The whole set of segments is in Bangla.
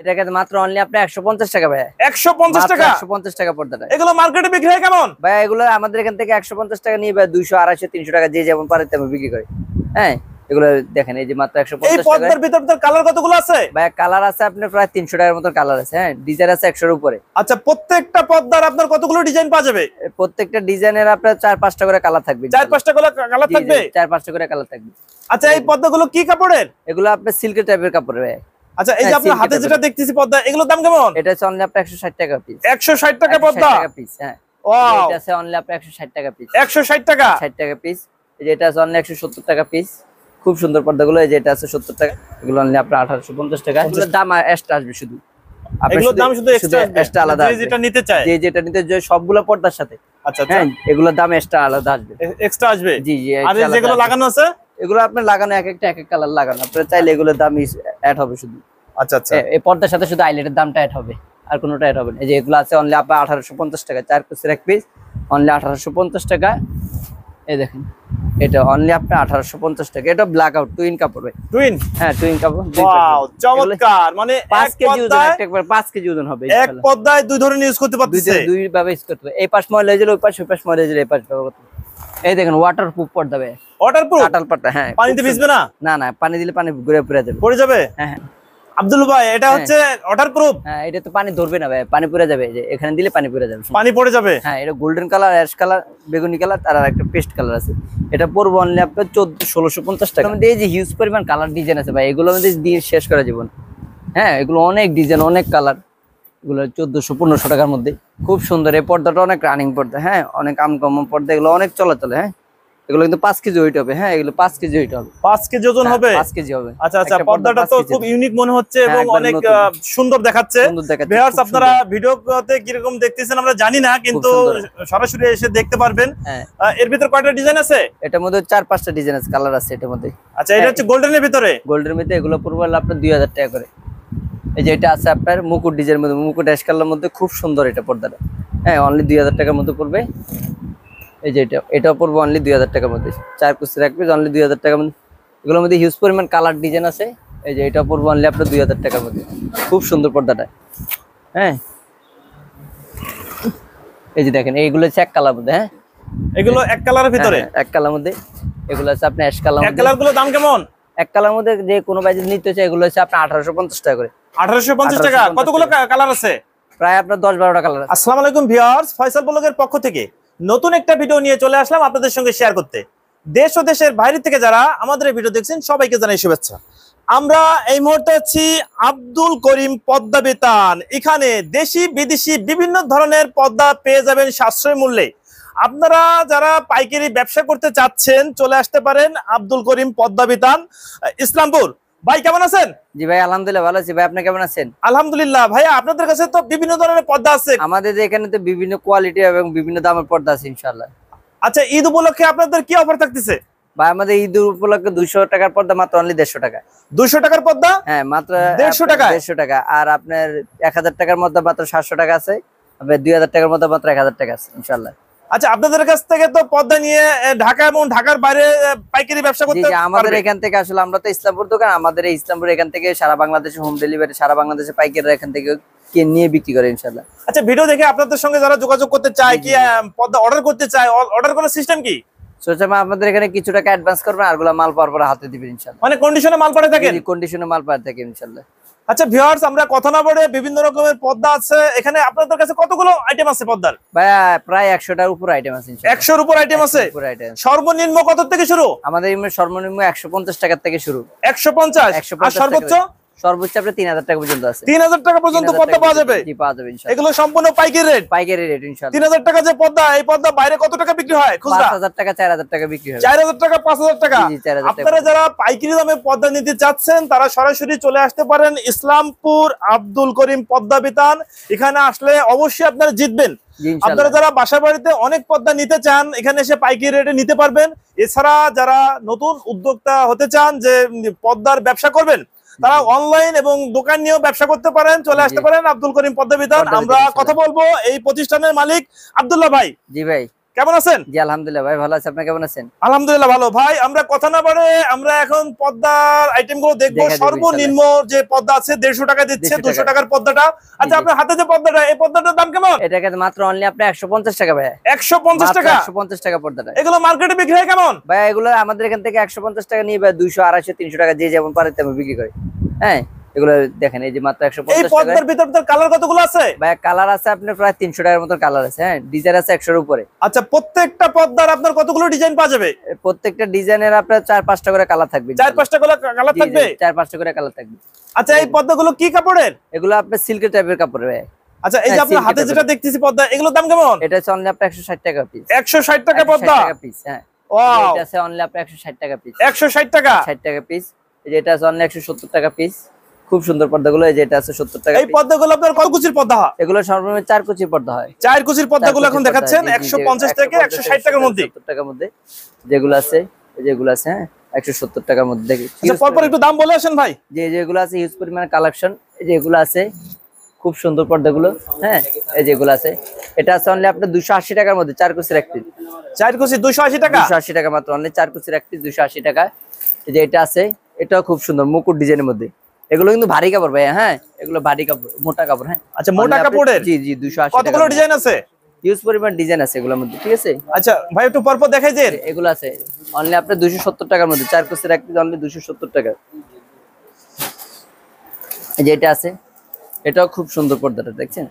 এটাকে মাত্র অনলি আপনি 150 টাকা ভাই। 150 টাকা? 150 টাকা পর্দাটা। এগুলো মার্কেটে বিক্রি হয় কেমন ভাই? এগুলো আমাদের এখান থেকে 150 টাকা নিয়ে ভাই 200, 250, 300 টাকা যে যেমন পারে তেমন বিক্রি করে। হ্যাঁ, এগুলো দেখেন এই যে মাত্র 150 টাকা। এই পর্দার ভিতর কালার কতগুলো আছে ভাই? কালার আছে আপনার প্রায় 300 টাকার মতো কালার আছে। হ্যাঁ, ডিজাইন আছে 100 এর উপরে। আচ্ছা, প্রত্যেকটা পর্দার আপনার কতগুলো ডিজাইন পাওয়া যাবে? প্রত্যেকটা ডিজাইনের আপনার 4-5টা করে কালার থাকবে। 4-5টা করে কালার থাকবে? 4-5টা করে কালার থাকবে। আচ্ছা, এই পর্দাগুলো কি কাপড়ের? এগুলো আপনার সিল্কের টাইপের কাপড় ভাই। আচ্ছা, এই যে আপনার হাতে যেটা দেখতেছি পর্দা, এগুলোর দাম কেমন? এটা হচ্ছে অনলি আপনার 160 টাকা পিস। 160 টাকা পর্দা? 160 টাকা পিস। হ্যাঁ, ওয়াও, এটা আছে অনলি আপনার 160 টাকা পিস। 160 টাকা? 60 টাকা পিস। এই যে এটা আছে অনলি 170 টাকা পিস। খুব সুন্দর পর্দাগুলো। এই যে এটা আছে 70 টাকা। এগুলো অনলি আপনার 1850 টাকা। এগুলোর দাম এক্সট্রা আসবে শুধু। এগুলোর দাম শুধু এক্সট্রা আলাদা আসবে। যেটা নিতে চায়, যে যেটা নিতে যে সবগুলো পর্দার সাথে। আচ্ছা আচ্ছা, হ্যাঁ, এগুলোর দাম এক্সট্রা আলাদা আসবে। এক্সট্রা আসবে? জি জি। আর যেগুলো লাগানো আছে এগুলো আপনার লাগানো এক একটা এক এক কালার লাগানো। আপনারা চাইলে এগুলোর দাম অ্যাড হবে শুধু। আচ্ছা আচ্ছা, এই পর্দার সাথে শুধু আইলেটের দামটা অ্যাড হবে, আর কোনোটা অ্যাড হবে না। এই যে এগুলো আছে অনলি আপনার 1850 টাকা। 4 পিসের এক পিস অনলি 1850 টাকা। এই দেখেন, এটা অনলি আপনার 1850 টাকা। এটা ব্ল্যাক আউট টুইন কাপড় ভাই। টুইন? হ্যাঁ, টুইন কাপড়। ওয়াও, চমৎকার। মানে 5 কেজি ওজন, একবার 5 কেজি ওজন হবে এক পর্দায় দুই ধরনের ইউজ করতে পারতেছে। দুই ভাবে ইউজ করতে হবে। এই পাশ ময়লা হয়ে গেলে ওই পাশ ময়লা হয়ে গেলে এই পাশ ব্যবহার করতে হবে। এই দেখেন, ওয়াটারপ্রুফ পর্দা ভাই। ওয়াটারপ্রুফ? কাটাল পর্দা। হ্যাঁ, পানিতে ভিজবে না? না না, পানি দিলে পানি ঘুরে পড়ে যাবে। পড়ে যাবে? হ্যাঁ হ্যাঁ। আব্দুল ভাই, এটা হচ্ছে ওয়াটারপ্রুফ? হ্যাঁ, এটা তো পানি ধরবে না ভাই, পানি পড়ে যাবে। যে এখানে দিলে পানি পড়ে যাবে, পানি পড়ে যাবে। হ্যাঁ, এটা গোল্ডেন কালার, অ্যাশ কালার, বেগুনি কালার, আর একটা পেস্ট কালার আছে। এটা পড়বো অনলি আপনার 1650 টাকা। আমাদের এই যে হিউজ পরিমাণ কালার ডিজাইন আছে ভাই, এগুলো আমাদের দিয়ে শেষ করা যাবে না। হ্যাঁ, এগুলো অনেক ডিজাইন, অনেক কালার। এগুলো 1400-1500 টাকার মধ্যে। খুব সুন্দর। এই পর্দাটা অনেক রানিং পর্দা। হ্যাঁ, অনেক আনকমন পর্দা। এগুলো অনেক চলাচলে। হ্যাঁ, এগুলো কিন্তু 5 কেজি ওয়েট হবে। হ্যাঁ, এগুলো 5 কেজি ওয়েট হবে। 5 কেজি ওজন হবে? 5 কেজি হবে। আচ্ছা আচ্ছা, পর্দাটা তো খুব ইউনিক মনে হচ্ছে এবং অনেক সুন্দর দেখাচ্ছে। ভিউয়ার্স, আপনারা ভিডিওতে কিরকম দেখতেছেন আমরা জানি না, কিন্তু সরাসরি এসে দেখতে পারবেন। এর ভিতর কয়টা ডিজাইন আছে? এটার মধ্যে 4-5টা ডিজাইন আছে, কালার আছে এটার মধ্যে। আচ্ছা, এটা হচ্ছে গোল্ডেনের ভিতরে? গোল্ডের মধ্যে। এগুলো পড়বে আপনার 2000 টাকা করে। এই যে এটা আছে আপনার মুকুট ডিজাইনের মধ্যে, মুকুট অ্যাশ কালারের মধ্যে। খুব সুন্দর এটা পর্দাটা। হ্যাঁ, অনলি 2000 টাকার মধ্যে পড়বে। এই যে এটাও পড়বে অনলি 2000 টাকার মধ্যে। 4 পিসের এক পিস অনলি 2000 টাকার মধ্যে। এগুলোর মধ্যে হিউজ পরিমাণ কালার ডিজাইন আছে। এই যে এটা পড়বে অনলি আপনার 2000 টাকার মধ্যে। খুব সুন্দর পর্দাটা। হ্যাঁ, এই যে দেখেন, এইগুলো হচ্ছে এক কালার মধ্যে। হ্যাঁ, এগুলো এক কালারের ভিতরে? এক কালার মধ্যে। এগুলো আছে আপনার অ্যাশ কালার। এক কালারগুলো দাম কেমন? এক কালার মধ্যে যে কোনো বাইরে নিতে চাই, এগুলো হচ্ছে আপনার 1850 টাকা করে। 1850 টাকা? কতগুলো কালার আছে? প্রায় আপনার 10-12টা কালার আছে। আসসালামু আলাইকুম ভিউয়ার্স, ফয়সাল ব্লগের পক্ষ থেকে নতুন একটা ভিডিও নিয়ে চলে আসলাম আপনাদের সঙ্গে শেয়ার করতে। দেশ ও দেশের বাইরে থেকে যারা আমাদের এই ভিডিও দেখছেন সবাইকে জানাই শুভেচ্ছা। আমরা এই মুহূর্তে আছি আব্দুল করিম পদ্মা বিতান। এখানে দেশি বিদেশি বিভিন্ন ধরনের পদ্মা পেয়ে যাবেন সাশ্রয়ী মূল্যে। আপনারা যারা পাইকারি ব্যবসা করতে চাচ্ছেন চলে আসতে পারেন আব্দুল করিম পদ্মা বিতান, ইসলামপুর। ভাই কেমন আছেন? জি ভাই, আলহামদুলিল্লাহ ভালো আছি। ভাই, আপনি কেমন আছেন? আলহামদুলিল্লাহ। ভাইয়া, আপনাদের কাছে তো বিভিন্ন ধরনের পর্দা আছে? আমাদের এখানে তো বিভিন্ন কোয়ালিটি এবং বিভিন্ন দামের পর্দা আছে ইনশাআল্লাহ। আচ্ছা, ঈদ উপলক্ষে আপনাদের কি অফার থাকতেছে? ভাই, আমাদের ঈদ উপলক্ষে 200 টাকার পর্দা মাত্র অনলি 150 টাকা। 200 টাকার পর্দা? হ্যাঁ, মাত্র 150 টাকা। 150 টাকা। আর আপনার 1000 টাকার মধ্যে মাত্র 700 টাকা আছে। আপনার 2000 টাকার মধ্যে মাত্র 1000 টাকা আছে ইনশাআল্লাহ। আচ্ছা, আপনাদের কাছ থেকে তো পর্দা নিয়ে ঢাকা এবং ঢাকার বাইরে পাইকারি ব্যবসা করতে জি, আমাদের এখান থেকে আসলে আমরা তো ইসলামপুর দোকান, আমাদের এই ইসলামপুর এখান থেকে সারা বাংলাদেশে হোম ডেলিভারি, সারা বাংলাদেশে পাইকারিরা এখান থেকে নিয়ে বিক্রি করে ইনশাআল্লাহ। আচ্ছা, ভিডিও দেখে আপনাদের সঙ্গে যারা যোগাযোগ করতে চায়, কি পর্দা অর্ডার করতে চায়, অর্ডার করার সিস্টেম কি? আমাদের এখানে কিছু টাকা অ্যাডভান্স করবেন, আরগুলা মাল পাওয়ার পরে হাতে দিবেন ইনশাআল্লাহ। মানে কন্ডিশনে মাল পাঠিয়ে থাকেন? কন্ডিশনে মাল পাঠিয়ে থাকেন ইনশাআল্লাহ। আচ্ছা ভিউয়ার্স, আমরা কথা না বলে বিভিন্ন রকমের পর্দা আছে এখানে। আপনাদের কাছে কতগুলো আইটেম আছে পর্দার? ভাইয়া, প্রায় 100টার উপর আইটেম আছে ইনশাআল্লাহ। 100-র উপর আইটেম আছে? সর্বনিম্ন কত থেকে শুরু? আমাদের সর্বনিম্ন 150 টাকা থেকে শুরু। 150? আর সর্বোচ্চ? সর্বোচ্চ আপনার 3000 টাকা পর্যন্ত আছে। 3000 টাকা পর্যন্ত পর্দা পাওয়া যাবে? জি, পাওয়া যাবে ইনশাআল্লাহ। এগুলো সম্পূর্ণ পাইকারি রেট? পাইকারি রেট ইনশাআল্লাহ। 3000 টাকা যে পর্দা, এই পর্দা বাইরে কত টাকা বিক্রি হয় খুচরা? 5000 টাকা, 4000 টাকা বিক্রি হয়। 4000 টাকা, 5000 টাকা। জি, 4000 টাকা। আপনারা যারা পাইকারি দামে পর্দা নিতে চাচ্ছেন তারা সরাসরি চলে আসতে পারেন ইসলামপুর আব্দুল করিম পদ্মা বিতান। এখানে আসলে অবশ্যই আপনারা জিতবেন। আপনারা যারা বাসা বাড়িতে অনেক পর্দা নিতে চান এখানে এসে পাইকারি রেটে নিতে পারবেন। এছাড়া যারা নতুন উদ্যোক্তা হতে চান, যে পর্দার ব্যবসা করবেন, তারা অনলাইন এবং দোকান নিয়েও ব্যবসা করতে পারেন। চলে আসতে পারেন আব্দুল করিম পদ্মা বিতান। আমরা কথা বলবো এই প্রতিষ্ঠানের মালিক আব্দুল্লাহ ভাই। জি ভাই, কেমন আছেন? জি আলহামদুলিল্লাহ ভাই ভালো আছি, আপনি কেমন আছেন? আলহামদুলিল্লাহ ভালো। ভাই আমরা কথা না বাড়ে আমরা এখন পর্দার আইটেম গুলো দেখবো। দেখা যাবে সর্বনিম্ন যে পর্দা আছে 150 টাকা দিচ্ছে, 150 200 টাকার পর্দাটা। আচ্ছা জি। আপনার হাতে যে পর্দাটা, এই পর্দাটার দাম কেমন? এটাকে মাত্র অনলি আপনি 150 টাকা ভাই। 150 টাকা? 150 টাকা পর্দাটা। এগুলো মার্কেটে বিক্রি হয় কেমন? ভাই এগুলো আমাদের এখান থেকে 150 টাকা নিয়ে ভাই 200 250 300 টাকা যে যেমন পারে তেমন বিক্রি করে। হ্যাঁ এগুলো দেখেন এই যে মাত্র এই 150 টাকা। পর্দার ভিতর কালার কতগুলো আছে? ভাই কালার আছে আপনার প্রায় 300 টাকার মতো কালার আছে। হ্যাঁ ডিজাইন আছে 100 এর উপরে। আচ্ছা প্রত্যেকটা পর্দার আপনার কতগুলো ডিজাইন পাওয়া যাবে? প্রত্যেকটা ডিজাইনের আপনার 4-5টা করে কালার থাকবে। 4-5টা কালার থাকবে? 4-5টা করে কালার থাকবে। আচ্ছা এই পর্দাগুলো কি কাপড়ের? এগুলো আপনার সিল্কের টাইপের কাপড় ভাই। আচ্ছা এই যে হ্যাঁ, আপনার হাতে সিল্কের যেটা দেখতেছি পর্দা, এগুলোর দাম কেমন? এটা হচ্ছে অনলি আপনার 160 টাকা পিস। 160 টাকা পর্দা? 160 টাকা পিস। হ্যাঁ ওয়াও, এটা আছে অনলি আপনার 160 টাকা পিস। 160 টাকা? 60 টাকা পিস। এই যে এটা আছে অনলি 170 টাকা পিস। খুব সুন্দর পর্দাগুলো। এই যে এটা আছে 70 টাকা এই পিস। পর্দাগুলো আপনার কত কুচির পর্দা হয়? এগুলো সর্বনিম্ন 4 কুচি পর্দা হয়। 4 কুচির পর্দাগুলো এখন 4 কুচির দেখাচ্ছেন পর্দা, জি, জি, 150 থেকে 160 টাকার মধ্যে। 70 টাকার মধ্যে যেগুলো আছে, এই যেগুলো আছে হ্যাঁ 170 টাকার মধ্যে। আচ্ছা পরপর একটু দাম বলে আসেন ভাই। যে যেগুলো আছে হিউজ পরিমাণ কালেকশন। এই যে এগুলো আছে খুব সুন্দর পর্দাগুলো। হ্যাঁ এই যেগুলো আছে, এটা আছে অনলি আপনার 280 টাকার মধ্যে 4 কুচির এক পিস। 4 কুচি 280 টাকা? 280 টাকা মাত্র অনলি 4 কুচির এক পিস 280 টাকা। এই যে এটা আছে, এটাও খুব সুন্দর মুকুট ডিজাইনের মধ্যে। এগুলো কিন্তু ভারী কাপড় ভাই। হ্যাঁ এগুলো ভারী কাপড়, মোটা কাপড়। হ্যাঁ আচ্ছা মোটা কাপড়ের? জি জি 280 টাকা। কতগুলো ডিজাইন আছে? হিউজ পরিমাণ ডিজাইন আছে এগুলোর মধ্যে, ঠিক আছে। আচ্ছা ভাই একটু পরপর দেখাই দেন। এগুলো আছে অনলি আপনার 270 টাকার মধ্যে 4 কুচির এক পিস অনলি 270 টাকা। এই যে এটা আছে, এটাও খুব সুন্দর পর্দাটা দেখছেন।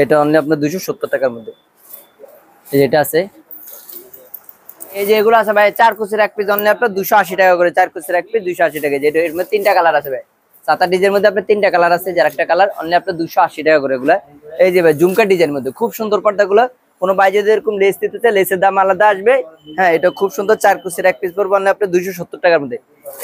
এটা অনলি আপনার 270 টাকার মধ্যে। এই যে এটা আছে, এই যে এগুলো আছে ভাই 4 কুচির এক পিস অনলি আপনার 280 টাকা করে। 4 কুচির এক পিস 280 টাকা। যেটা এর মধ্যে 3টা কালার আছে ভাই। 7-8 ডিজাইনের মধ্যে আপনার 3টা কালার আছে, যার একটা কালার অনলি আপনার 280 টাকা করে এগুলা। এই যে ভাই ঝুমকা ডিজাইনের মধ্যে খুব সুন্দর পর্দাগুলো। কোনো ভাই যদি এরকম লেস দিতে চায় লেসের দাম আলাদা আসবে। হ্যাঁ এটা খুব সুন্দর 4 কুচির এক পিস পড়বে অনলি আপনার 270 টাকার মধ্যে।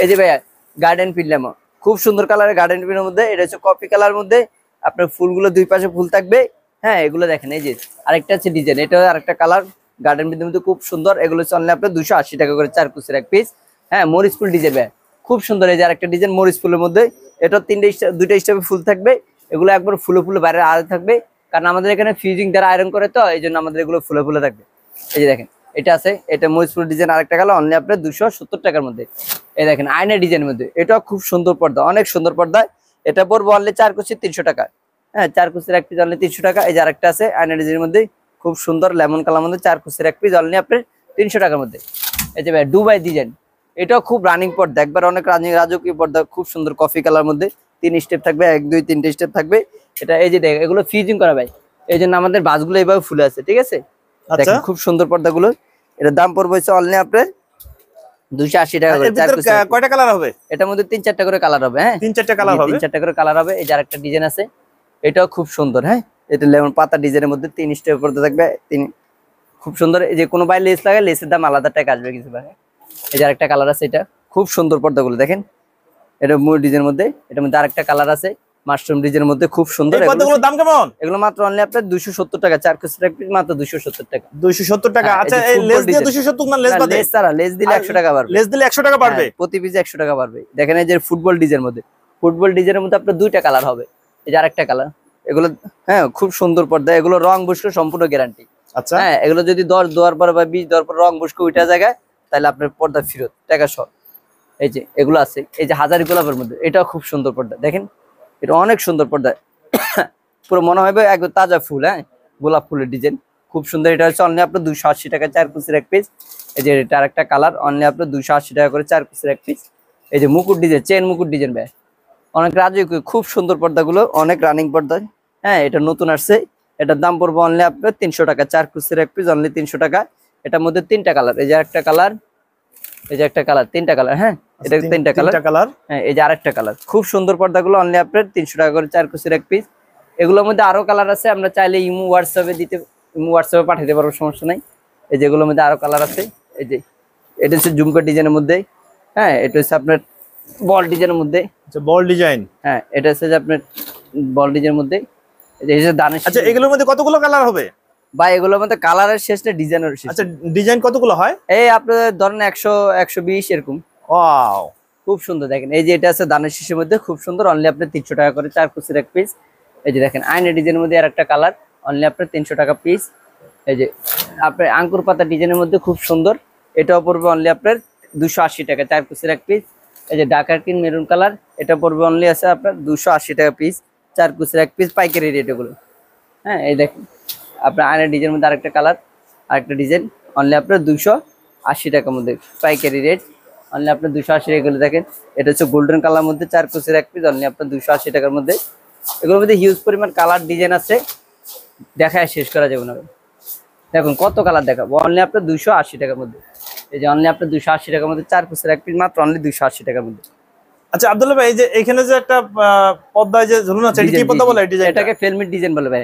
এই যে ভাই গার্ডেন ফিল্ডাম খুব সুন্দর কালারের গার্ডেন ফিল্ডের মধ্যে। এটা হচ্ছে কফি কালার মধ্যে, আপনার ফুলগুলো দুই পাশে ফুল থাকবে। হ্যাঁ এগুলো দেখেন, এই যে আরেকটা আছে ডিজাইন, এটা আরেকটা কালার গার্ডেন ফিল্ডের মধ্যে খুব সুন্দর। এগুলো হচ্ছে অনলি আপনার 280 টাকা করে 4 কুচির এক পিস। হ্যাঁ মরিচ ফুল ডিজাইন ভাই খুব সুন্দর। এই যে আরেকটা ডিজাইন মরিচ ফুলের মধ্যে, এটা 2টা স্টেপে ফুল থাকবে। এগুলো একবার ফুলে ফুলে বাইরে আড়ে থাকবে, কারণ আমাদের এখানে ফিউজিং দ্বারা আয়রন করে, তো এই জন্য আমাদের এগুলো ফুলে ফুলে থাকবে। এই যে দেখেন এটা আছে, এটা মরিচ ফুল ডিজাইন আরেকটা কালার অনলি আপনার 270 টাকার মধ্যে। এই দেখেন আয়না ডিজাইনের মধ্যে, এটাও খুব সুন্দর পর্দা, অনেক সুন্দর পর্দা। এটা পড়বো অনলি 4 কুচি 300 টাকা। হ্যাঁ 4 কুচির এক পিস অনলি 300 টাকা। এই যে আরেকটা আছে আয়না ডিজাইনের মধ্যে খুব সুন্দর লেমন কালার মধ্যে 4 কুচির এক পিস অনলি আপনার 300 টাকার মধ্যে। এই যে ভাই দুবাই ডিজাইন, এটাও খুব রানিং পর্দা, একবার অনেক রাজকীয় পর্দা, খুব সুন্দর কফি কালার মধ্যে 3 স্টেপ থাকবে, 1 2 3টে স্টেপ থাকবে। এটা এই যে দেখ এগুলো ফিউজিং করা ভাই, এই জন্য আমাদের বাসগুলো এইভাবে ফুলে আছে, ঠিক আছে। দেখেন খুব সুন্দর পর্দাগুলো। এটার দাম পড়বে হচ্ছে অনলি আপনার 280 টাকা করে। কয়টা কালার হবে? এটার মধ্যে 3-4টা করে কালার হবে। হ্যাঁ 3-4টা কালার হবে। 3-4টা করে কালার হবে। এই যে আরেকটা ডিজাইন আছে, এটাও খুব সুন্দর। হ্যাঁ এটা লেমন পাতা ডিজাইনের মধ্যে 3 স্টেপ পর্দা থাকবে, 3 খুব সুন্দর। এই যে কোনো ভাই লেস লাগে লেসের দাম আলাদা টাকা আসবে কিছু ভাই। এই যে আরেকটা কালার আছে, এটা খুব সুন্দর পর্দাগুলো দেখেন। এটা ময়ূর ডিজাইনের মধ্যে, এটার মধ্যে আরেকটা কালার আছে মাশরুম ডিজাইনের মধ্যে খুব সুন্দর। এই পর্দাগুলোর দাম কেমন? এগুলো মাত্র অনলি আপনার 270 টাকা। 4 কুচির এক পিস মাত্র 270 টাকা। 270 টাকা। হ্যাঁ, আচ্ছা এই যে এই লেস ফুটবল দিয়ে ডিজাইন। 270 না লেস বাদে? লেস ছাড়া, লেস দিলে 100 টাকা বাড়বে। লেস দিলে 100 টাকা বাড়বে? হ্যাঁ, প্রতি পিসে 100 টাকা বাড়বে। দেখেন এই যে ফুটবল ডিজাইনের মধ্যে, ফুটবল ডিজাইনের মধ্যে আপনার 2টা কালার হবে। এই যে আরেকটা কালার, এগুলো হ্যাঁ খুব সুন্দর পর্দা। এগুলো রং বসকে সম্পূর্ণ গ্যারান্টি। আচ্ছা হ্যাঁ এগুলো যদি 10 দেওয়ার পর বা 20 দেওয়ার পর রং বসকে ওইটা জায়গায়, তাহলে আপনার পর্দা ফেরত টাকা সহ। এই যে এগুলো আছে, এই যে হাজারি গোলাপের মধ্যে, এটাও খুব সুন্দর পর্দা দেখেন। এটা অনেক সুন্দর পর্দা, পুরো মনে হবে একদম তাজা ফুল। হ্যাঁ গোলাপ ফুলের ডিজাইন খুব সুন্দর। এটা হচ্ছে অনলি আপনার 280 টাকা 4 কুচির এক পিস। এই যে এটা আরেকটা কালার অনলি আপনার 280 টাকা করে 4 কুচির এক পিস। এই যে মুকুট ডিজাইন, চেন মুকুট ডিজাইন ভাই অনেক রাজকীয় খুব সুন্দর পর্দাগুলো, অনেক রানিং পর্দা। হ্যাঁ এটা নতুন আসছে, এটার দাম পড়বে অনলি আপনার 300 টাকা। 4 কুচির এক পিস অনলি 300 টাকা। এটার মধ্যে 3টা কালার, এই যে একটা কালার, এই যে একটা কালার, 3টা কালার। হ্যাঁ এটা 3টা কালার। হ্যাঁ এই যে আরেকটা কালার, খুব সুন্দর পর্দাগুলো অনলি আপনার 300 টাকা করে 4 কুচির এক পিস। এগুলোর মধ্যে আরো কালার আছে, আমরা চাইলে ইমো হোয়াটসঅ্যাপে পাঠাতে পারবো, সমস্যা নাই। এই যেগুলোর মধ্যে আরো কালার আছে। এই যে এটা হচ্ছে ঝুমকা ডিজাইনের মধ্যে। হ্যাঁ এটা হচ্ছে আপনার বল ডিজাইনের মধ্যে। আচ্ছা বল ডিজাইন। হ্যাঁ এটা হচ্ছে যে আপনার বল ডিজাইনের মধ্যে। এই যে দানের। আচ্ছা এগুলোর মধ্যে কতগুলো কালার হবে? ভাই এগুলোর মধ্যে কালারের শেষ না, ডিজাইনের শেষ। আচ্ছা ডিজাইন কতগুলো হয়? এই আপনাদের ধরেন 100 120 এরকম। ওয়াও খুব সুন্দর দেখেন। এই যে এটা আছে দানের শীষের মধ্যে, খুব সুন্দর অনলি আপনার 300 টাকা করে 4 কুচির এক পিস। এই যে দেখেন আয়না ডিজাইনের মধ্যে আর একটা কালার অনলি আপনার 300 টাকা পিস। এই যে আপনার আঙ্কুর পাতা ডিজাইনের মধ্যে খুব সুন্দর, এটাও পড়বে অনলি আপনার 280 টাকা 4 কুচির এক পিস। এই যে ডাকার কিন মেরুন কালার, এটা পড়বে অনলি আছে আপনার 280 টাকা পিস, 4 কুচির এক পিস, পাইকারি রেট এগুলো। হ্যাঁ, এই দেখেন আপনার আয়নার ডিজাইনের মধ্যে আরেকটা কালার, আরেকটা ডিজাইন, অনলি আপনার 280 টাকার মধ্যে পাইকারি রেট, অনলি আপনার 280 এগুলো দেখেন। এটা হচ্ছে গোল্ডেন কালার মধ্যে 4 কুচির এক পিস, অনলি আপনার 280 টাকার মধ্যে। এগুলোর মধ্যে হিউজ পরিমাণ কালার ডিজাইন আছে, দেখায় শেষ করা যাবে না। দেখুন কত কালার দেখাবো, অনলি আপনার 280 টাকার মধ্যে। এই যে অনলি আপনার 280 টাকার মধ্যে 4 কুচির এক পিস, মাত্র অনলি 280 টাকার মধ্যে। আচ্ছা আব্দুল্লাহ ভাই, এই যে এখানে যে একটা পর্দায় যে ঝুলনো আছে, এটা কি পর্দা বলে? এটাকে ফিল্মিট ডিজাইন বলে ভাই।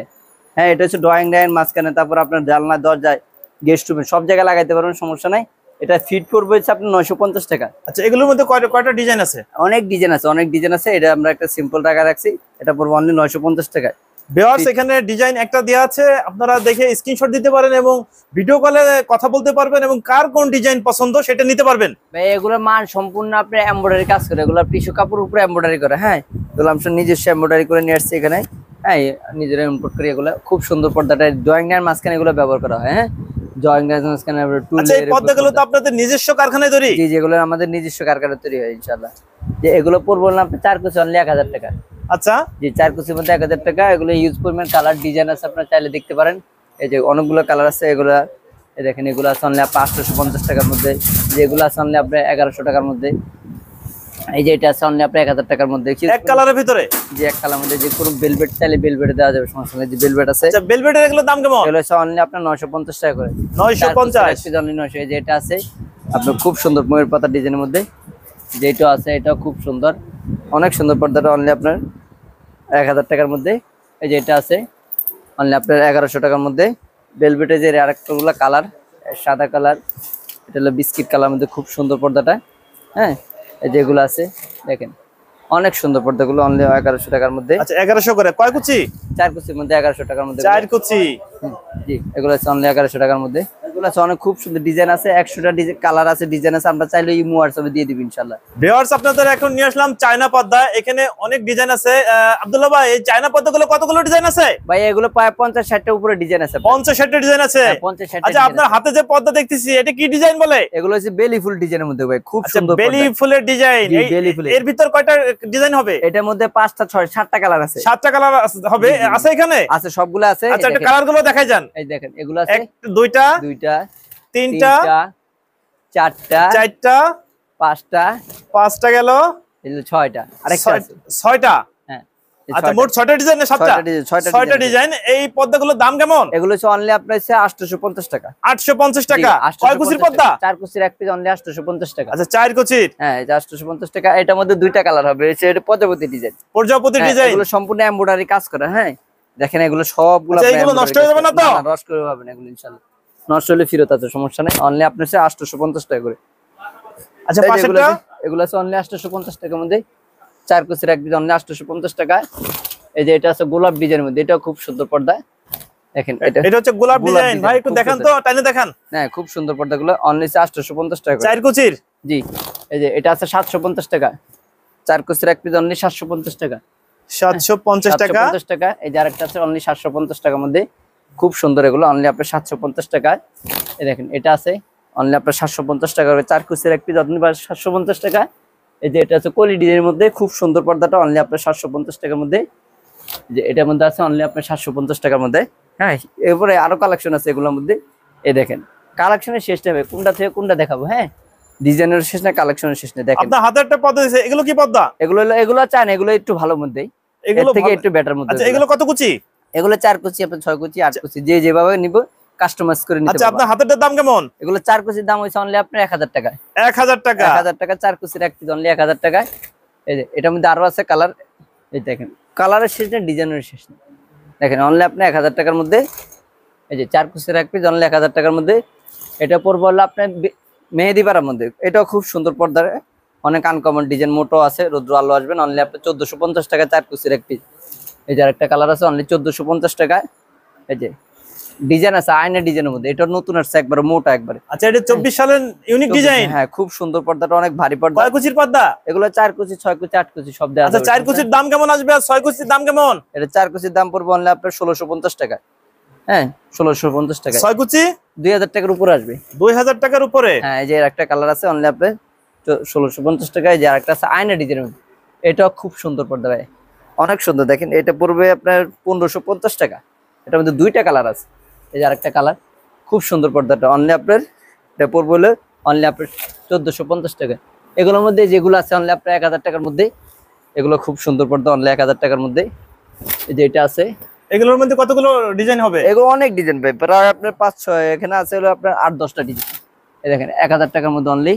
হ্যাঁ, এটা হচ্ছে ড্রয়িং ডাইন মাঝখানে, তারপর আপনার জানলা দরজায় গেস্ট রুমে সব জায়গায় লাগাইতে পারবেন, সমস্যা নাই। এটা ফিট পড়বে হচ্ছে আপনার 950 টাকা। আচ্ছা, এগুলোর মধ্যে কয়টা ডিজাইন আছে? অনেক ডিজাইন আছে, অনেক ডিজাইন আছে। এটা আমরা একটা সিম্পল টাকা রাখছি, এটা পড়বে অনলি 950 টাকায়। ভিউয়ার্স, এখানে ডিজাইন একটা দেওয়া আছে, আপনারা দেখে স্ক্রিনশট দিতে পারেন এবং ভিডিও কলে কথা বলতে পারবেন এবং কার কোন ডিজাইন পছন্দ সেটা নিতে পারবেন। ভাই এগুলোর মান সম্পূর্ণ আপনার এমব্রয়ডারি কাজ করে, এগুলো টিস্যু কাপড়ের উপরে এমব্রয়ডারি করে। হ্যাঁ, এগুলো আমরা নিজস্ব এমব্রয়ডারি করে নিয়ে আসছি এখানে। হ্যাঁ, নিজেরা ইম্পোর্ট করি এগুলো। খুব সুন্দর পর্দাটা ড্রয়িং এর মাঝখানে এগুলো ব্যবহার করা হয়। হ্যাঁ, ড্রয়িং এর মাঝখানে টুল। আচ্ছা, এই পর্দাগুলো তো আপনাদের নিজস্ব কারখানায় তৈরি? জি, যেগুলো আমাদের নিজস্ব কারখানায় তৈরি হয় ইনশাআল্লাহ। যে এগুলো পড়বো না আপনি 4 কুচি অনলি 1000 টাকা। আচ্ছা, জি, 4 কুচির মধ্যে 1000 টাকা। এগুলো ইউজ পরিমাণ কালার ডিজাইন আছে, আপনারা চাইলে দেখতে পারেন। এই যে অনেকগুলো কালার আছে এগুলো, এই দেখেন এগুলো আছে অনলি আপনার 850 টাকার মধ্যে, যেগুলো আছে অনলি আপনার 1100 টাকার মধ্যে। এই যে এটা আছে অনলি আপনার 1000 টাকার মধ্যে। এক কালারের ভিতরে? যে এক কালারের মধ্যে, যে কোনো বেলভেট চাইলে বেলভেট দেওয়া যাবে, সমস্যা নেই। যে বেলভেট আছে। আচ্ছা, বেলভেটের এগুলোর দাম কেমন? এগুলো আছে অনলি আপনার 950 টাকা করে। 950 অনলি 900। এই যে এটা আছে আপনার খুব সুন্দর ময়ূর পাতা ডিজাইনের মধ্যে, যেটা আছে এটাও খুব সুন্দর, অনেক সুন্দর পর্দাটা অনলি আপনার 1000 টাকার মধ্যে। এই যে এটা আছে অনলি আপনার 1100 টাকার মধ্যে। বেলভেটে যে আরেকটাগুলো কালার, সাদা কালার, এটা হলো বিস্কিট কালার মধ্যে, খুব সুন্দর পর্দাটা। হ্যাঁ, এই যেগুলো আছে দেখেন অনেক সুন্দর পর্দাগুলো, অনলি 1100 টাকার মধ্যে। আচ্ছা, 1100 করে। কয় কুচি? 4 কুচির মধ্যে 1100 টাকার মধ্যে। 4 কুচি। জি, এগুলো আছে অনলি 1100 টাকার মধ্যে। এগুলো আছে অনেক খুব সুন্দর ডিজাইন আছে, 100টা ডিজাইন কালার আছে, ডিজাইন আছে। আমরা চাইলে ইমো হোয়াটসঅ্যাপে দিয়ে দিব ইনশাআল্লাহ। ভিউয়ার্স, আপনাদের এখন নিয়ে আসলাম চায়না পর্দা। এখানে অনেক ডিজাইন আছে। আব্দুল্লাহ ভাই, এই চায়না পর্দাগুলো কতগুলো ডিজাইন আছে? ভাই এগুলো প্রায় 50-60টা উপরে ডিজাইন আছে। 50-60টা ডিজাইন আছে? 50-60টা। আচ্ছা, আপনার হাতে যে পর্দা দেখতেছি, এটা কি ডিজাইন বলে? এগুলো হচ্ছে বেলি ফুল ডিজাইনের মধ্যে ভাই, খুব সুন্দর বেলি ফুলের ডিজাইন। এর ভিতর কয়টা ডিজাইন হবে? এটার মধ্যে 5টা 6-7টা কালার আছে। 7টা কালার হবে? আছে এখানে? আছে, সবগুলো আছে। আচ্ছা, এটা কালার গুলো দেখাই যান। এই দেখেন এগুলো আছে 2টা 3টা 4টা 4টা 5টা 5টা গেল, এগুলো 6টা, আরেকটা আছে 6টা। হ্যাঁ, আচ্ছা, মোট 6টা ডিজাইন না 7টা? 6টা ডিজাইন। এই পর্দাগুলোর দাম কেমন? এগুলো হচ্ছে অনলি আপনার 850 টাকা। 850 টাকা। কয় কুচির পর্দা? 4 কুচির এক পিস অনলি 850 টাকা। আচ্ছা, 4 কুচির। হ্যাঁ, এটা 850 টাকা। এটার মধ্যে 2টা কালার হবে। এটা প্রজাপতি ডিজাইন। প্রজাপতি ডিজাইন। এগুলো সম্পূর্ণ এমব্রয়ডারি কাজ করা। হ্যাঁ, দেখেন এগুলো সবগুলো। আচ্ছা, এগুলো নষ্ট হয়ে যাবে না তো? নষ্ট করে পাবেন এগুলো ইনশাআল্লাহ। নষ্ট হলে ফেরত আছে, সমস্যা নেই। অনলি আপনার 850 টাকা করে। আচ্ছা, পাশেরটা? এগুলো আছে অনলি 850 টাকার মধ্যে। 4 কুচির এক পিস অনলি 850 টাকা। এই যে এটা আছে গোলাপ ডিজাইনের মধ্যে, এটাও খুব সুন্দর পর্দা। দেখেন এটা হচ্ছে গোলাপ ডিজাইন। ভাই একটু দেখান তো, টাইনে দেখান। হ্যাঁ, খুব সুন্দর পর্দাগুলো অনলি 850 টাকা করে। 4 কুচির? জি, এই যে এটা আছে 750 টাকা। 4 কুচির এক পিস অনলি 750 টাকা। 750 টাকা। 750 টাকা। এই যে আরেকটা আছে অনলি 750 টাকার মধ্যে, খুব সুন্দর। এগুলো অনলি আপনার 750 টাকা। এই দেখেন এটা আছে অনলি আপনার 750 টাকা করে। 4 কুচির এক পিস অনলি 750 টাকা। এই যে এটা আছে কলি ডিজাইনের মধ্যে, খুব সুন্দর পর্দাটা অনলি আপনার 750 টাকার মধ্যে। যে এটার মধ্যে আছে অনলি আপনার 750 টাকার মধ্যে। হ্যাঁ, এরপরে আরো কালেকশন আছে এগুলোর মধ্যে। এই দেখেন কালেকশনের শেষ হবে, কোনটা থেকে কোনটা দেখাবো। হ্যাঁ, ডিজাইনের শেষ না, কালেকশনের শেষ না। দেখেন আপনার হাতে একটা পর্দা দিয়েছে, এগুলো কি পর্দা? এগুলো চান, এগুলো একটু ভালো মধ্যেই, এগুলো থেকে একটু বেটার মধ্যে। আচ্ছা, এগুলো কত কুচি? এগুলো 4 কুচি, আপনার 6 কুচি, 8 কুচি, যে যেভাবে নিব কাস্টমাইজ করে নিতে পারবেন। আচ্ছা, আপনার হাতের দাম কেমন? এগুলো 4 কুচির দাম হইছে অনলি আপনার 1000 টাকা। 1000 টাকা। 1000 টাকা। 4 কুচির এক পিস অনলি 1000 টাকা। এই যে এটার মধ্যে আরো আছে কালার। এই দেখেন কালারের শেষ না, ডিজাইনের শেষ না। দেখেন অনলি আপনি 1000 টাকার মধ্যে। এই যে 4 কুচির এক পিস অনলি 1000 টাকার মধ্যে। এটা পড়বে হলো আপনার মেহেদি পাড়ার মধ্যে। এটাও খুব সুন্দর পর্দার, অনেক আনকমন ডিজাইন, মোটো আছে, রৌদ্র আলো আসবেন। অনলি আপনার 1450 টাকা 4 কুচির এক পিস। এই যে আরেকটা কালার আছে অনলি 1450 টাকা। এই যে ডিজাইন আছে আয়না ডিজাইনের মধ্যে, এটা নতুন আসছে, একবারে মোটা একবারে। আচ্ছা, এটা 24 সালের ইউনিক ডিজাইন। হ্যাঁ, খুব সুন্দর পর্দাটা, অনেক ভারী পর্দা। কয় কুচির পর্দা? এগুলো 4 কুচি, 6 কুচি, 8 কুচি সব দেওয়া আচ্ছা, যাবে। 4 কুচির দাম কেমন আসবে আর 6 কুচির দাম কেমন? এটা 4 কুচির দাম পড়বে অনলি আপনার 1650 টাকা। হ্যাঁ 1650 টাকা। 6 কুচি 2000 টাকার উপরে আসবে। 2000 টাকার উপরে। হ্যাঁ এই যে এর একটা কালার আছে অনলি আপনার 1650 টাকায়। যে আরেকটা আছে আয়না ডিজাইনের, এটাও খুব সুন্দর পর্দা ভাই, অনেক সুন্দর। দেখেন এটা পড়বে আপনার 1550 টাকা। এটার মধ্যে দুইটা কালার আছে। এই যে আরেকটা কালার, খুব সুন্দর পর্দাটা অনলি আপনার, এটা পড়বে হলো অনলি আপনার 1450 টাকা। এগুলোর মধ্যে যেগুলো আছে অনলি আপনার 1000 টাকার মধ্যে, এগুলো খুব সুন্দর পর্দা অনলি 1000 টাকার মধ্যে। এই যে এটা আছে, এগুলোর মধ্যে কতগুলো ডিজাইন হবে? এগুলো অনেক ডিজাইন ভাই, প্রায় আপনার 5-6, এখানে আছে হলো আপনার 8-10টা ডিজাইন। এই দেখেন 1000 টাকার মধ্যে অনলি।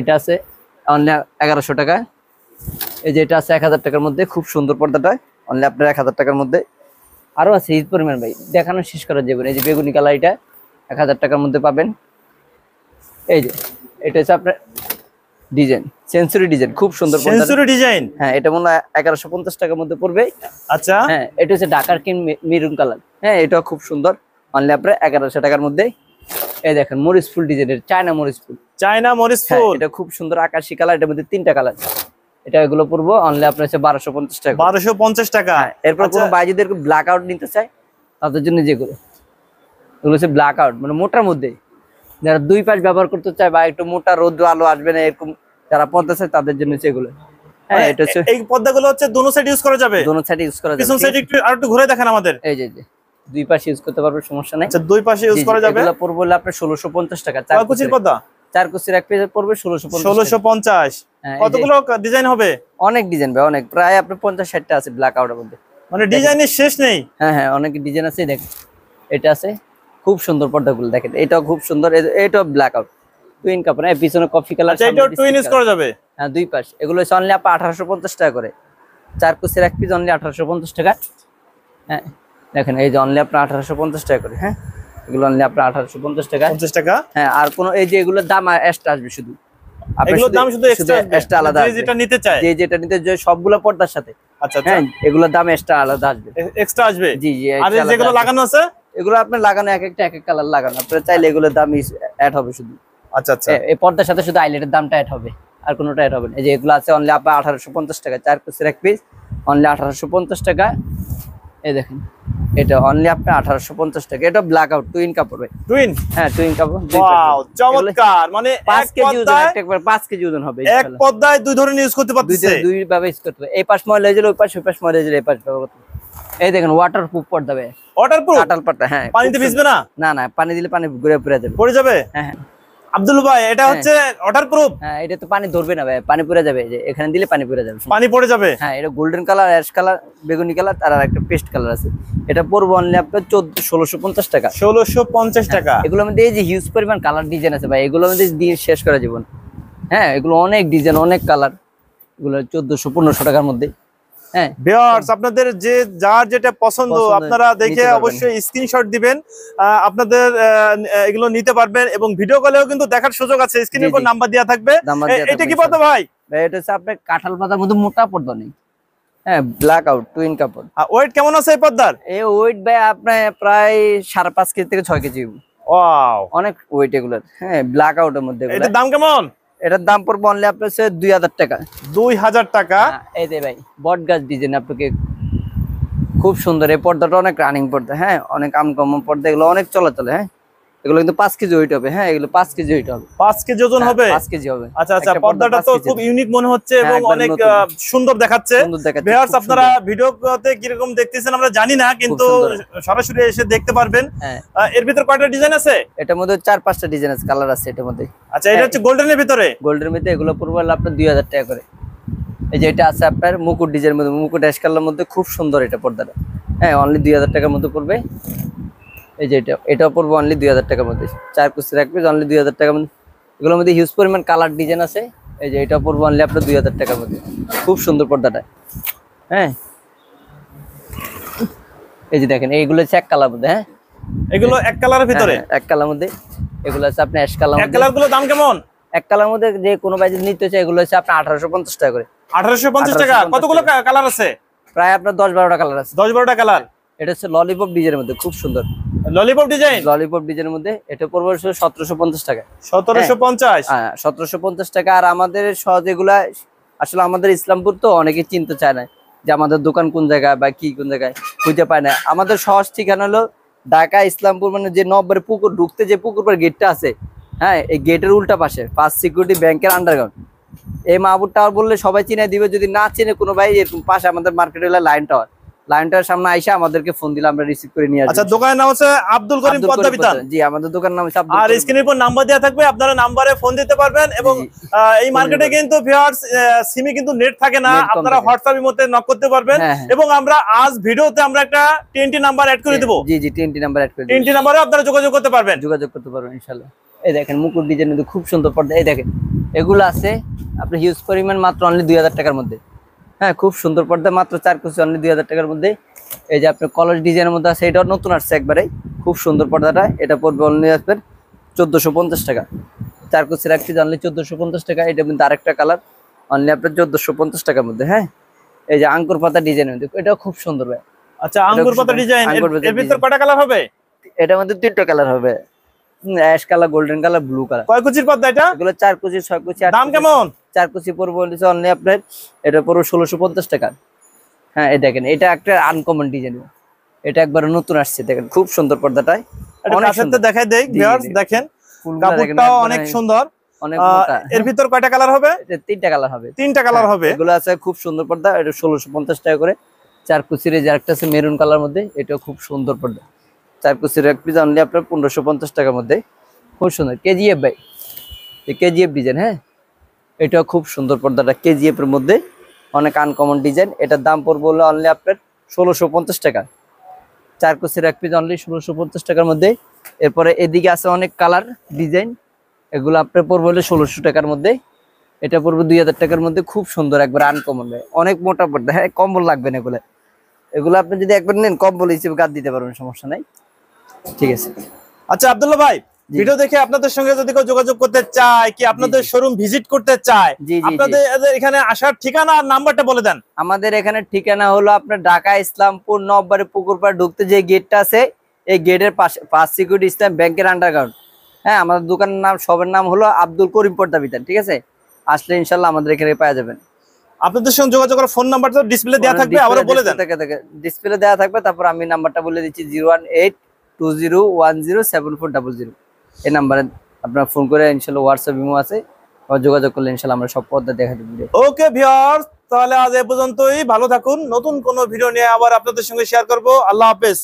এটা আছে অনলি 1100 টাকা। এই যে এটা আছে 1000 টাকার মধ্যে, খুব সুন্দর পর্দাটা অনলি আপনার 1000 টাকার মধ্যে। আরো আছে ঈদ পরিমাণ ভাই, দেখানো শেষ করা যাবে না। এই যে বেগুনি কালার, এটা 1000 টাকার মধ্যে পাবেন। এই যে এটা হচ্ছে আপনার ডিজাইন, সেঞ্চুরি ডিজাইন, খুব সুন্দর সেঞ্চুরি ডিজাইন। হ্যাঁ এটা মনে হয় 1150 টাকার মধ্যে পড়বে। আচ্ছা হ্যাঁ এটা হচ্ছে ঢাকার কিন মেরুন কালার। হ্যাঁ এটাও খুব সুন্দর অনলি আপনার 1100 টাকার মধ্যে। এই দেখেন মরিচ ফুল ডিজাইনের, চায়না মরিচ ফুল, চায়না মরিচ ফুল, এটা খুব সুন্দর আকাশি কালার। এটার মধ্যে 3টা কালার। এটা এগুলো পড়বো অনলি আপনার হচ্ছে 1250 টাকা। 1250 টাকা। এরপর কোনো বাইজিদের ব্ল্যাক আউট নিতে চায় তাদের জন্য যেগুলো, এগুলো হচ্ছে ব্ল্যাক আউট, মানে মোটার মধ্যে যারা 2 পাশ ব্যবহার করতে চায় বা একটু মোটা রোদ্র আলো আসবে না এরকম যারা পর্দা চায় তাদের জন্য হচ্ছে এগুলো। হ্যাঁ এটা হচ্ছে এই পর্দাগুলো হচ্ছে দোনো সাইড ইউজ করা যাবে। দোনো সাইড ইউজ করা যাবে। পিছন সাইড একটু ঘুরে দেখেন আমাদের। এই যে 2 পাশে ইউজ করতে পারবে, সমস্যা নাই। আচ্ছা 2 পাশে ইউজ করা যাবে। এগুলো পড়বে হলো আপনার 1650 টাকা। 4 কুচির পর্দা, 4 কুচির এক পেজ পড়বে 1650। 1650। কতগুলো ডিজাইন হবে? অনেক ডিজাইন ভাই, অনেক, প্রায় আপনার 50-60টা আছে ব্ল্যাক আউটের মধ্যে। মানে ডিজাইনের শেষ নেই। হ্যাঁ হ্যাঁ অনেক ডিজাইন আছে। দেখেন এটা আছে, খুব সুন্দর পর্দাগুলো দেখেন, এটাও খুব সুন্দর। এটাও ব্ল্যাক আউট টুইন কাপড়, হ্যাঁ পিছনে কফি কালার। আচ্ছা এটাও টুইন ইউজ করা যাবে। হ্যাঁ 2 পাশ। এগুলো হচ্ছে অনলি আপা 1850 টাকা করে। 4 কুচির এক পিস অনলি 1850 টাকা। হ্যাঁ দেখেন এই যে অনলি আপনার 1850 টাকা করে। হ্যাঁ এগুলো অনলি আপনার 1850 টাকা। 50 টাকা। হ্যাঁ আর কোন এই যে এগুলোর দাম এক্সট্রা আসবে, শুধু এগুলোর দাম শুধু এক্সট্রা আলাদা, যে যেটা নিতে চায়, যে যেটা নিতে যে সবগুলো পর্দার সাথে। আচ্ছা হ্যাঁ এগুলোর দাম এক্সট্রা আলাদা আসবে, এক্সট্রা আসবে। জি জি। আর যেগুলো লাগানো আছে এগুলো আপনার লাগানো এক একটা এক এক কালার লাগানো, আপনারা চাইলে এগুলোর দাম অ্যাড হবে শুধু। আচ্ছা আচ্ছা এই পর্দার সাথে শুধু আইলেটের দামটা অ্যাড হবে, আর কোনোটা অ্যাড হবে না। এই যে এগুলো আছে অনলি আপা 1850 টাকা। 4 কুচির এক পিস অনলি 1850 টাকা। এই দেখেন এটা অনলি আপনার 1850 টাকা। এটা ব্ল্যাক আউট টুইন কাপড় ভাই। টুইন? হ্যাঁ টুইন কাপড়। ওয়াও চমৎকার। মানে 5 কেজি ওজন, একবার 5 কেজি ওজন হবে। এক পর্দায় দুই ধরনের ইউজ করতে পারতেছে, দুই ভাবে ইউজ করতে পারবে। এই পাশ ময়লা হয়ে গেলে ওই পাশ, ওই পাশ ময়লা হয়ে গেলে এই পাশ ব্যবহার করতে পারবে। এই দেখেন ওয়াটারপ্রুফ পর্দা ভাই, ওয়াটারপ্রুফ কাটাল পর্দা। হ্যাঁ পানিতে ভিজবে না? না না, পানি দিলে পানি ঘুরে পড়ে যাবে, পড়ে যাবে। হ্যাঁ হ্যাঁ আব্দুল ভাই এটা হচ্ছে ওয়াটারপ্রুফ? হ্যাঁ এটা তো পানি ধরবে না ভাই, পানি পড়ে যাবে। যে এখানে দিলে পানি পড়ে যাবে, পানি পড়ে যাবে। হ্যাঁ এটা গোল্ডেন কালার, অ্যাশ কালার, বেগুনি কালার, আর একটা পেস্ট কালার আছে। এটা পড়বো অনলি আপনার 1650 টাকা। 1650 টাকা। এগুলোর মধ্যে এই যে হিউজ পরিমাণ কালার ডিজাইন আছে ভাই, এগুলোর মধ্যে দিয়ে শেষ করা যাবে না। হ্যাঁ এগুলো অনেক ডিজাইন, অনেক কালার, এগুলো 1400-1500 টাকার মধ্যে। হ্যাঁ ভিউয়ার্স আপনাদের যে যার যেটা পছন্দ আপনারা দেখে অবশ্যই স্ক্রিনশট দিবেন, আপনাদের এগুলো নিতে পারবেন এবং ভিডিও কলেও কিন্তু দেখার সুযোগ আছে। স্ক্রিনের উপর নাম্বার দেওয়া থাকবে। এটা কি পর্দা ভাই? এটা হচ্ছে আপনার কাঁঠাল পাতার মধ্যে মোটা পর্দা নেই। হ্যাঁ ব্ল্যাক আউট টুইন কাপড়। ওয়েট কেমন আছে এই পর্দার? এই ওয়েট ভাই আপনার প্রায় 5.5 কেজি থেকে 6 কেজি। ওয়াও অনেক ওয়েট এগুলোর। হ্যাঁ ব্ল্যাক আউটের মধ্যে। এটার দাম কেমন? এটার দাম পড়বে অনলি আপনার 2000 টাকা। 2000 টাকা। এই যে ভাই বট গাছ ডিজাইন, আপনাকে খুব সুন্দর। এই পর্দাটা অনেক রানিং পর্দা। হ্যাঁ অনেক আনকমন পর্দা, এগুলো অনেক চলাচলে। হ্যাঁ এগুলো কিন্তু 5 কেজি ওয়েট হবে। হ্যাঁ এগুলো 5 কেজি ওয়েট হবে। 5 কেজি ওজন হবে? 5 কেজি হবে। আচ্ছা আচ্ছা পর্দাটা তো খুব ইউনিক মনে হচ্ছে এবং অনেক সুন্দর দেখাচ্ছে। ভিউয়ার্স আপনারা ভিডিওতে কি রকম দেখতেছেন আমরা জানি না, কিন্তু সরাসরি এসে দেখতে পারবেন। এর ভিতর কয়টা ডিজাইন আছে? এটার মধ্যে 4-5টা ডিজাইন আছে, কালার আছে এটার মধ্যে। আচ্ছা এটা হচ্ছে গোল্ডেনের ভিতরে? গোল্ডের মধ্যে এগুলো পড়বে আপনার 2000 টাকা করে। এই যে এটা আছে আপনার মুকুট ডিজাইনের মধ্যে, মুকুট অ্যাশ কালারের মধ্যে, খুব সুন্দর এটা পর্দাটা। হ্যাঁ অনলি 2000 টাকার মধ্যে পড়বে। এই যে এটাও পড়বে অনলি 2000 টাকার মধ্যে। 4 কুচি রাখবে অনলি 2000 টাকার মধ্যে। এগুলোর মধ্যে হিউজ পরিমাণ কালার ডিজাইন আছে। এই যে এটাও পড়বে অনলি আপনার 2000 টাকার মধ্যে। খুব সুন্দর পর্দাটা। হ্যাঁ এই যে দেখেন এইগুলো হচ্ছে এক কালার মধ্যে। হ্যাঁ এগুলো এক কালারের ভিতরে? এক কালার মধ্যে। এগুলো আছে আপনার অ্যাশ কালার। এক কালার গুলো দাম কেমন? এক কালার মধ্যে যে কোনো ভাই যদি নিতে চায় এগুলো হচ্ছে আপনার 1850 টাকা করে। 1850 টাকা। কতগুলো কালার আছে? প্রায় আপনার 10-12টা কালার আছে। 10-12টা কালার। এটা হচ্ছে ললিপপ ডিজাইনের মধ্যে, খুব সুন্দর ললিপপ ডিজাইন। ললিপপ ডিজাইনের মধ্যে এটা পড়বে 1750 টাকা। 1750? হ্যাঁ 1750 টাকা। আর আমাদের যেগুলা আসলে আমাদের ইসলামপুর তো অনেকে চিনতে চায় না যে আমাদের দোকান কোন জায়গায় বা কি কোন জায়গায়, খুঁজে পায় না। আমাদের সহজ ঠিকানা হলো ঢাকা ইসলামপুর মানে যে নব্বরের পুকুর ঢুকতে যে পুকুর পার গেটটা আছে, হ্যাঁ এই গেটের উল্টা পাশে ফার্স্ট সিকিউরিটি ব্যাংকের আন্ডারগ্রাউন্ড। এই মাহবুব টাওয়ার বললে সবাই চিনে দিবে, যদি না চিনে কোনো ভাই এরকম পাশে আমাদের মার্কেট হলো লাইন টাওয়ার, লাইন টাওয়ার সামনে আইসা আমাদেরকে ফোন দিলে আমরা রিসিভ করে নিয়ে আসবো। আচ্ছা, দোকানের নাম হচ্ছে আব্দুল করিম পদ্মা বিতান। জি, আমাদের দোকানের নাম হচ্ছে আর স্ক্রিনের উপর নাম্বার দেওয়া থাকবে, আপনারা নাম্বারে ফোন দিতে পারবেন। এবং এই মার্কেটে কিন্তু ভিউয়ার্স সিমে কিন্তু নেট থাকে না, আপনারা হোয়াটসঅ্যাপের মধ্যে নক করতে পারবেন। এবং আমরা আজ ভিডিওতে আমরা একটা টিএনটি নাম্বার অ্যাড করে দেব। জি জি, টিএনটি নাম্বার অ্যাড করে দেব, টিএনটি নাম্বারে আপনারা যোগাযোগ করতে পারবেন, ইনশাআল্লাহ। এই দেখেন মুকুট ডিজাইন কিন্তু খুব সুন্দর পর্দা, এই দেখেন এগুলো আছে আপনার হিউজ পরিমাণ মাত্র অনলি 2000 টাকার মধ্যে। হ্যাঁ, খুব সুন্দর পর্দা, মাত্র 4 কুচি অনলি 2000 টাকার মধ্যে। এই যে আপনার কলার ডিজাইনের মধ্যে আছে, এটাও নতুন আসছে একবারে, খুব সুন্দর পর্দাটা। এটা পড়বে অনলি আসবে 1450 টাকা। 4 কুচির এক পিস অনলি 1450 টাকা। এটা কিন্তু আরেকটা কালার অনলি আপনার 1450 টাকার মধ্যে। হ্যাঁ, এই যে আঙ্কুর পাতা ডিজাইনের মধ্যে, এটাও খুব সুন্দর ভাই। আচ্ছা, আঙ্গুর পাতা ডিজাইন, এর ভিতর কয়টা কালার হবে? এটার মধ্যে 3টা কালার হবে, ash colour, golden colour, blue colour. কয় কুচির পর্দা এটা? এগুলো 4 কুচি, 6 কুচি। দাম কেমন? 4 কুচি পড়বে অনলি আপনার, এটা পড়বে 1650 টাকা। হ্যাঁ, এই দেখেন এটা একটা আনকমন ডিজাইন, এটা একবার নতুন আসছে, দেখেন খুব সুন্দর পর্দাটায়। অনেক সুন্দর দেখাই দেই ভিউয়ার্স, দেখেন কাপড়টাও অনেক সুন্দর, অনেক মোটা। এর ভিতর কয়টা কালার হবে? এটা 3টা কালার হবে। 3টা কালার হবে। এগুলো আছে খুব সুন্দর পর্দা, এটা 1650 টাকা করে। 4 কুচির যে আরেকটা আছে মেরুন কালার মধ্যে, এটাও খুব সুন্দর পর্দা। 4 কুচির এক পিস অনলি আপনার 1550 টাকার মধ্যে, খুব সুন্দর। কেজিএফ ভাই, এই কেজিএফ ডিজাইন। হ্যাঁ, এটাও খুব সুন্দর পর্দাটা, কেজিএফ এর মধ্যে অনেক আনকমন ডিজাইন। এটার দাম পড়বে হলো অনলি আপনার 1650 টাকা। 4 কুচির এক পিস অনলি 1650 টাকার মধ্যে। এরপরে এদিকে আছে অনেক কালার ডিজাইন, এগুলো আপনার পড়বে হলো 1600 টাকার মধ্যে। এটা পড়বে 2000 টাকার মধ্যে, খুব সুন্দর একবার আনকমন, অনেক মোটা পর্দা। হ্যাঁ, কম্বল লাগবে না এগুলো, এগুলো আপনি যদি একবার নেন কম্বল হিসেবে গাদ দিতে পারবেন, সমস্যা নাই। ঠিক আছে। আচ্ছা আব্দুল্লাহ ভাই, ভিডিও দেখে আপনাদের সঙ্গে যদি কেউ যোগাযোগ করতে চায়, কি আপনাদের শোরুম ভিজিট করতে চায়, আপনাদের এখানে আসার ঠিকানা আর নাম্বারটা বলে দেন। আমাদের এখানে ঠিকানা হলো আপনার ঢাকা ইসলামপুর নববাড়ি পুকুর পাড় ঢুকতে যে গেটটা আছে, এই গেটের পাশে ফার্স্ট সিকিউরিটি ইসলাম ব্যাংকের আন্ডারগ্রাউন্ড। হ্যাঁ, আমাদের দোকানের নাম, সবার নাম হলো আব্দুল করিম পর্দা বিতান। ঠিক আছে, আসলে ইনশাল্লাহ আমাদের এখানে পাওয়া যাবেন। আপনাদের সঙ্গে যোগাযোগ করার ফোন নাম্বারটা ডিসপ্লে দেওয়া থাকবে, আবারও বলে দেন। ডিসপ্লে দেওয়া থাকবে, তারপর আমি নাম্বারটা বলে দিচ্ছি 01820107400। এই নাম্বারে আপনারা ফোন করে ইনশাল্লাহ, হোয়াটসঅ্যাপ ইমো আছে, যোগাযোগ করলে ইনশাল্লাহ আমরা সব পর্দা দেখা দেব। ওকে ভিউয়ার্স, তাহলে আজ এ পর্যন্তই, ভালো থাকুন। নতুন কোনো ভিডিও নিয়ে আবার আপনাদের সঙ্গে শেয়ার করব। আল্লাহ হাফেজ।